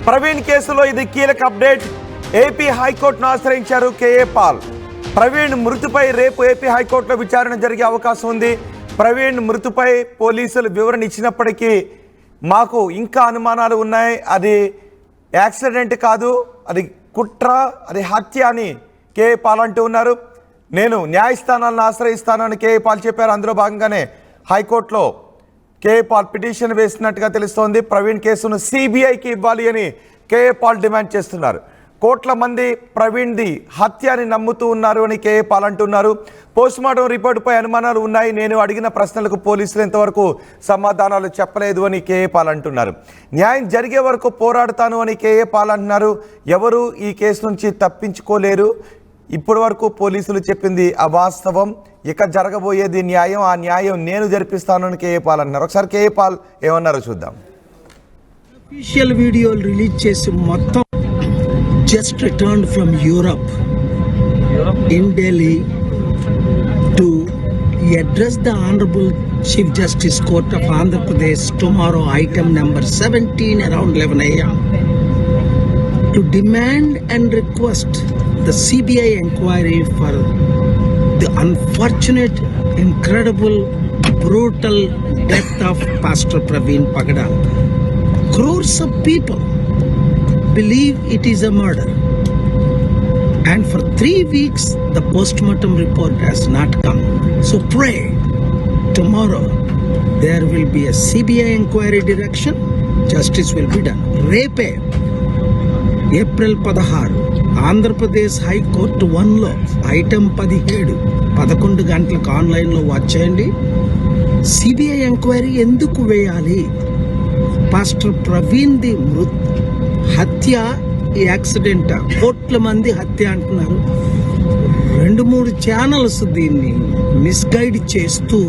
ప్రవీణ్ కేసులో ఇది కీలక అప్డేట్. ఏపీ హైకోర్టును ఆశ్రయించారు కేఏ పాల్. ప్రవీణ్ మృతిపై రేపు ఏపీ హైకోర్టులో విచారణ జరిగే అవకాశం ఉంది. ప్రవీణ్ మృతిపై పోలీసులు వివరణ ఇచ్చినప్పటికీ మాకు ఇంకా అనుమానాలు ఉన్నాయి. అది యాక్సిడెంట్ కాదు, అది కుట్ర, అది హత్య అని కేఏ పాల్ అంటూ ఉన్నారు. నేను న్యాయస్థానాలను ఆశ్రయిస్తానని కేఏ పాల్ చెప్పారు. అందులో భాగంగానే హైకోర్టులో కేఏ పాల్ పిటిషన్ వేసినట్టుగా తెలుస్తోంది. ప్రవీణ్ కేసును సిబిఐకి ఇవ్వాలి అని కేఏ పాల్ డిమాండ్ చేస్తున్నారు. కోట్ల మంది ప్రవీణ్ది హత్య అని నమ్ముతూ ఉన్నారు అని కేఏ పాల్ అంటున్నారు. పోస్టుమార్టం రిపోర్టుపై అనుమానాలు ఉన్నాయి. నేను అడిగిన ప్రశ్నలకు పోలీసులు ఇంతవరకు సమాధానాలు చెప్పలేదు అని కేఏ పాల్ అంటున్నారు. న్యాయం జరిగే వరకు పోరాడతాను అని కేఏ పాల్ అంటున్నారు. ఎవరు ఈ కేసు నుంచి తప్పించుకోలేరు. ఇప్పటి వరకు పోలీసులు చెప్పింది అవాస్తవం. ఇక జరగబోయేది న్యాయం. ఆ న్యాయం నేను జరిపిస్తాను అని కేఏ పాల్ అంటున్నారు. ఒకసారి కేఏ పాల్ ఏమన్నారో చూద్దాం. అఫీషియల్ వీడియోలు రిలీజ్ చేసి మొత్తం just returned from Europe in Delhi to address the Honorable Chief Justice Court of Andhra Pradesh tomorrow, item number 17 around 11 a.m. to demand and request the CBI inquiry for the unfortunate, incredible, brutal death of Pastor Praveen Pagada. Crores of people believe it is a murder, and for 3 weeks the postmortem report has not come. So pray tomorrow there will be a CBI inquiry direction. Justice will be done. Repe April 16 Andhra Pradesh High Court 1 లో item 17 గంటలకు online లో watch చేయండి. CBI enquiry ఎందుకు వేయాలి? Pastor Praveen the హత్య accident, కోట్ల మంది హత్య అంటున్నారు. 2-3 ఛానల్స్ దీన్ని మిస్గైడ్ చేస్తూ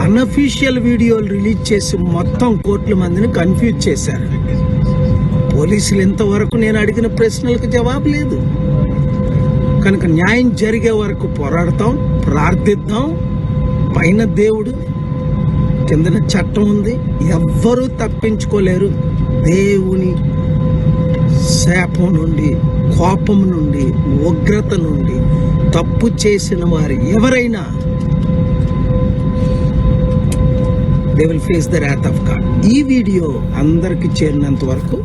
అన్అఫీషియల్ వీడియోలు రిలీజ్ చేసి మొత్తం కోట్ల మందిని కన్ఫ్యూజ్ చేశారు. పోలీసులు ఇంతవరకు నేను అడిగిన ప్రశ్నలకు జవాబు లేదు. కనుక న్యాయం జరిగే వరకు పోరాడతాం, ప్రార్థిద్దాం. పైన దేవుడు, కిందన చట్టం ఉంది. ఎవ్వరూ తప్పించుకోలేరు. దేవుని శాపం నుండి, కోపం నుండి, ఉగ్రత నుండి తప్పు చేసిన వారు ఎవరైనా they will face the Rath of God. ఈ వీడియో అందరికి చేరినంత వరకు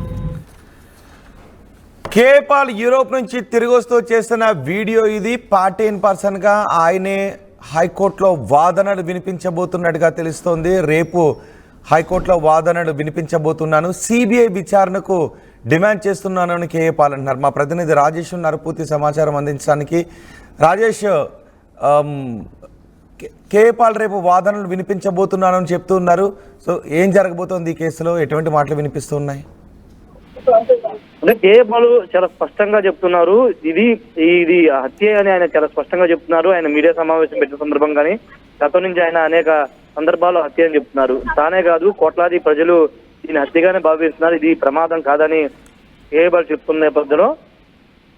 కేఏ పాల్ యూరోప్ నుంచి తిరిగి వస్తూ చేస్తున్న వీడియో ఇది. పార్టీ ఇన్ పర్సన్గా ఆయనే హైకోర్టులో వాదనలు వినిపించబోతున్నట్టుగా తెలుస్తోంది. రేపు హైకోర్టులో వాదనలు వినిపించబోతున్నాను, సిబిఐ విచారణకు డిమాండ్ చేస్తున్నాను అని కేఏ పాల్ అంటున్నారు. మా ప్రతినిధి రాజేష్ ఉన్నారు పూర్తి సమాచారం అందించడానికి. రాజేష్, కేఏ పాల్ రేపు వాదనలు వినిపించబోతున్నాను అని చెప్తున్నారు. సో ఏం జరగబోతోంది ఈ కేసులో? ఎటువంటి మాటలు వినిపిస్తున్నాయి? అంటే కేఏ పాల్ చాలా స్పష్టంగా చెప్తున్నారు. ఇది హత్య అని ఆయన చాలా స్పష్టంగా చెప్తున్నారు. ఆయన మీడియా సమావేశం పెట్టిన సందర్భంగానే గతం నుంచి ఆయన అనేక సందర్భాల్లో హత్య అని చెప్తున్నారు. తానే కాదు, కోట్లాది ప్రజలు దీన్ని హత్యగానే భావిస్తున్నారు. ఇది ప్రమాదం కాదని కేఏ పాల్ చెప్తున్న నేపథ్యంలో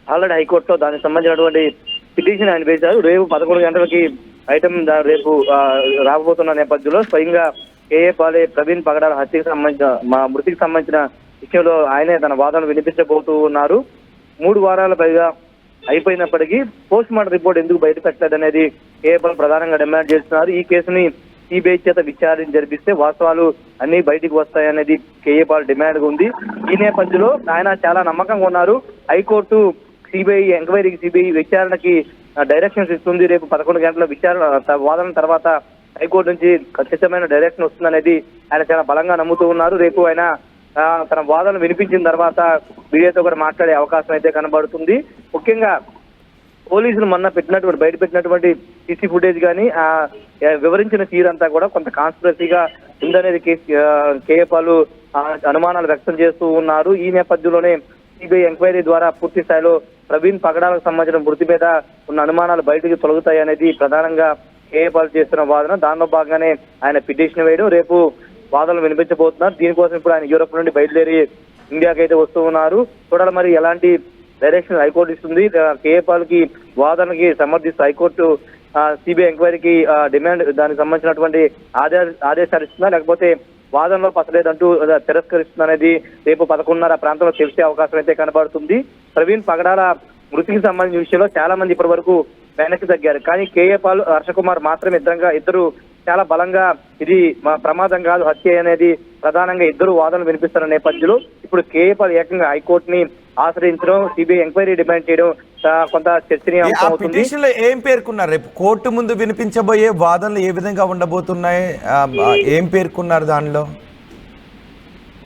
ఆల్రెడీ హైకోర్టులో దానికి సంబంధించినటువంటి పిటిషన్ ఆయన వేశారు. రేపు 11 గంటలకి ఐటమ్ రేపు రాబోతున్న నేపథ్యంలో స్వయంగా కేఏ పాలే ప్రవీణ్ పగడాల హత్యకు సంబంధించిన మృతికి సంబంధించిన విషయంలో ఆయనే తన వాదనలు వినిపించబోతూ ఉన్నారు. 3 వారాల పైగా అయిపోయినప్పటికీ పోస్ట్ మార్టం రిపోర్ట్ ఎందుకు బయట పెట్టలేదనేది కేఏ పాల్ ప్రధానంగా డిమాండ్ చేస్తున్నారు. ఈ కేసుని సిబిఐ చేత విచారణ జరిపిస్తే వాస్తవాలు అన్ని బయటికి వస్తాయనేది కేఏ పాల్ డిమాండ్ ఉంది. ఈ నేపథ్యంలో ఆయన చాలా నమ్మకంగా ఉన్నారు. హైకోర్టు సిబిఐ ఎంక్వైరీకి, సిబిఐ విచారణకి డైరెక్షన్స్ ఇస్తుంది. రేపు 11 గంటల వాదన తర్వాత హైకోర్టు నుంచి ఖచ్చితమైన డైరెక్షన్ వస్తుందనేది ఆయన చాలా బలంగా నమ్ముతూ ఉన్నారు. రేపు ఆయన తన వాదనలు వినిపించిన తర్వాత మీడియాతో కూడా మాట్లాడే అవకాశం అయితే కనబడుతుంది. ముఖ్యంగా పోలీసులు మొన్న బయట పెట్టినటువంటి సీసీ ఫుటేజ్ కానీ వివరించిన తీరంతా కూడా కొంత కాన్స్పిరసీగా ఉందనేది కేఏ పాల్ అనుమానాలు వ్యక్తం చేస్తూ ఉన్నారు. ఈ నేపథ్యంలోనే సిబిఐ ఎంక్వైరీ ద్వారా పూర్తి స్థాయిలో ప్రవీణ్ పగడాలకు సంబంధించిన మృతి మీద ఉన్న అనుమానాలు బయటకు తొలగుతాయి అనేది ప్రధానంగా కేఏ పాల్ చేస్తున్న వాదన. దానిలో భాగంగానే ఆయన పిటిషన్ వేయడం, రేపు వాదనలు వినిపించబోతున్నారు. దీనికోసం ఇప్పుడు ఆయన యూరోప్ నుండి బయలుదేరి ఇండియాకి అయితే వస్తూ ఉన్నారు. చూడాలి మరి ఎలాంటి డైరెక్షన్ హైకోర్టు ఇస్తుంది. కేఏ పాల్ కి వాదనకి సమర్థిస్తూ హైకోర్టు సిబిఐ ఎంక్వైరీకి డిమాండ్ దానికి సంబంధించినటువంటి ఆదేశాలు ఇస్తుందా, లేకపోతే వాదనలో పసలేదంటూ తిరస్కరిస్తుందనేది రేపు 11:30 ప్రాంతంలో తెలిసే అవకాశం అయితే కనబడుతుంది. ప్రవీణ్ పగడాల మృతికి సంబంధించిన విషయంలో చాలా మంది ఇప్పటి వరకు వెనక్కి తగ్గారు. కానీ కేఏ పాల్, హర్షకుమార్ మాత్రం ఇద్దరు చాలా బలంగా ఇది ప్రమాదం కాదు, హత్య అనేది ప్రధానంగా ఇద్దరు వాదనలు వినిపిస్తున్న నేపథ్యంలో ఇప్పుడు కేఏ పాల్ ఏకంగా హైకోర్టుని ఆశ్రయించడం, సిబిఐ ఎంక్వైరీ డిమాండ్ చేయడం కొంత చర్చనీయాంశం అవుతుంది. పిటిషన్ లో ఏం పేర్కొన్నారు? రేపు కోర్టు ముందు వినిపించబోయే వాదనలు ఏ విధంగా ఉండబోతున్నాయి? ఏం పేర్కొన్నారు దానిలో?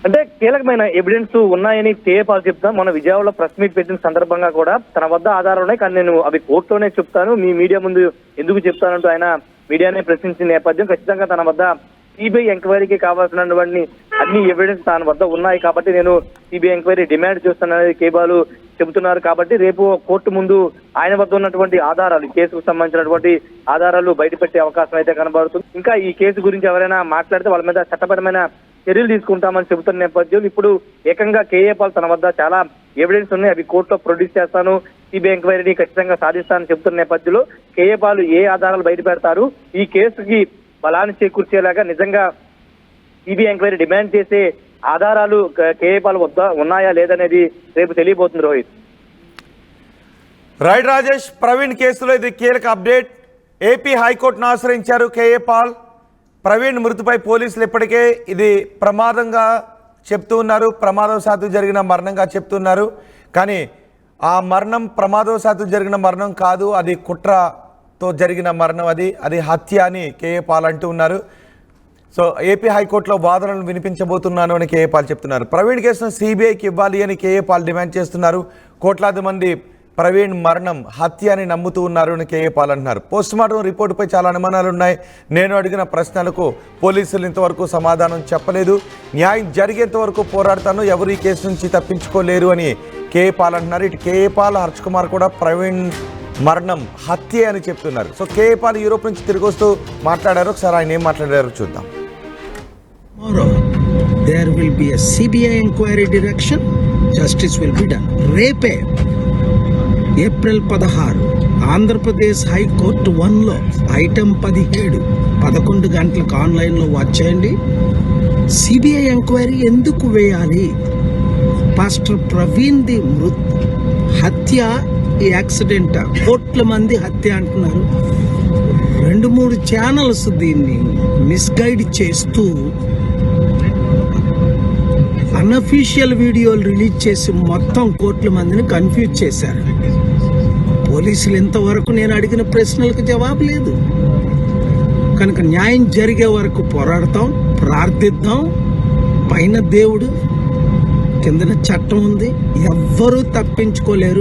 అంటే కీలకమైన ఎవిడెన్స్ ఉన్నాయని కేఏ పాల్ చెప్తాం. మన విజయవాడలో ప్రెస్ మీట్ పెట్టిన సందర్భంగా కూడా తన వద్ద ఆధారాలు ఉన్నాయి, కానీ నేను అవి కోర్టులోనే చెప్తాను, మీ మీడియా ముందు ఎందుకు చెప్తానంటూ ఆయన మీడియానే ప్రశ్నించిన నేపథ్యం. ఖచ్చితంగా తన వద్ద సిబిఐ ఎంక్వైరీకి కావాల్సినటువంటి అన్ని ఎవిడెన్స్ తన వద్ద ఉన్నాయి కాబట్టి నేను సిబిఐ ఎంక్వైరీ డిమాండ్ చేస్తాననేది కేఏ పాల్ చెబుతున్నారు. కాబట్టి రేపు కోర్టు ముందు ఆయన వద్ద ఉన్నటువంటి ఆధారాలు, కేసుకు సంబంధించినటువంటి ఆధారాలు బయటపెట్టే అవకాశం అయితే కనబడుతుంది. ఇంకా ఈ కేసు గురించి ఎవరైనా మాట్లాడితే వాళ్ళ మీద చట్టపరమైన చర్యలు తీసుకుంటామని చెబుతున్న నేపథ్యం ఇప్పుడు ఏకంగా కేఏ పాల్ తన వద్ద చాలా ఎవిడెన్స్ ఉన్నాయి, అవి కోర్టులో ప్రొడ్యూస్ చేస్తాను, సిబిఐ ఎంక్వైరీని ఖచ్చితంగా సాధిస్తానని చెబుతున్న నేపథ్యంలో కేఏ పాల్ ఏ ఆధారాలు బయట పెడతారు, ఈ కేసుకి బలాన్ని చేకూర్చేలాగా నిజంగా సిబిఐ ఎంక్వైరీ డిమాండ్ చేసే ఆధారాలు కేఏ పాల్ వద్ద ఉన్నాయా లేదనేది రేపు తెలియబోతుంది. రోహిత్. రైట్ రాజేష్, ప్రవీణ్ కేసులో ఇది కీలక అప్డేట్. ఏపీ హైకోర్టును ఆశ్రయించారు కేఏ పాల్. ప్రవీణ్ మృతిపై పోలీసులు ఇప్పటికే ఇది ప్రమాదంగా చెప్తూ ఉన్నారు, ప్రమాదవశాత్తు జరిగిన మరణంగా చెప్తున్నారు. కానీ ఆ మరణం ప్రమాదవశాత్తు జరిగిన మరణం కాదు, అది కుట్రతో జరిగిన మరణం, అది హత్య అని కేఏ పాల్ అంటూ ఉన్నారు. సో ఏపీ హైకోర్టులో వాదనలు వినిపించబోతున్నాను అని కేఏ పాల్ చెప్తున్నారు. ప్రవీణ్ కేసును సిబిఐకి ఇవ్వాలి అని కేఏ పాల్ డిమాండ్ చేస్తున్నారు. కోట్లాది మంది ప్రవీణ్ మరణం హత్య అని నమ్ముతూ ఉన్నారు అని కేఏ పాల్ అంటున్నారు. పోస్టుమార్టం రిపోర్టుపై చాలా అనుమానాలు ఉన్నాయి. నేను అడిగిన ప్రశ్నలకు పోలీసులు ఇంతవరకు సమాధానం చెప్పలేదు. న్యాయం జరిగేంత వరకు పోరాడతాను, ఎవరు ఈ కేసు నుంచి తప్పించుకోలేరు అని కేఏ పాల్ అంటున్నారు. ఇటు కేఏ పాల్, హర్షకుమార్ కూడా ప్రవీణ్ మరణం హత్య అని చెప్తున్నారు. సో కేఏ పాల్ యూరోప్ నుంచి తిరిగి వస్తూ మాట్లాడారు. ఒకసారి ఆయన ఏం మాట్లాడారో చూద్దాం. Tomorrow there will be a CBI inquiry direction. Justice will be done. రేపే ఏప్రిల్ 16 ఆంధ్రప్రదేశ్ హైకోర్టు 1లో ఐటమ్ 17 11 గంటలకు ఆన్లైన్లో వాచ్ చేయండి. సిబిఐ ఎంక్వైరీ ఎందుకు వేయాలి? పాస్టర్ ప్రవీణ్ ది హత్య యాక్సిడెంట్, కోట్ల మంది హత్య అంటున్నారు. 2-3 ఛానల్స్ దీన్ని మిస్గైడ్ చేస్తూ అన్అఫీషియల్ వీడియోలు రిలీజ్ చేసి మొత్తం కోట్ల మందిని కన్ఫ్యూజ్ చేశారు. పోలీసులు ఇంతవరకు నేను అడిగిన ప్రశ్నలకు జవాబు లేదు. కనుక న్యాయం జరిగే వరకు పోరాడతాం, ప్రార్థిద్దాం. పైన దేవుడు, కిందన చట్టం ఉంది, ఎవ్వరూ తప్పించుకోలేరు.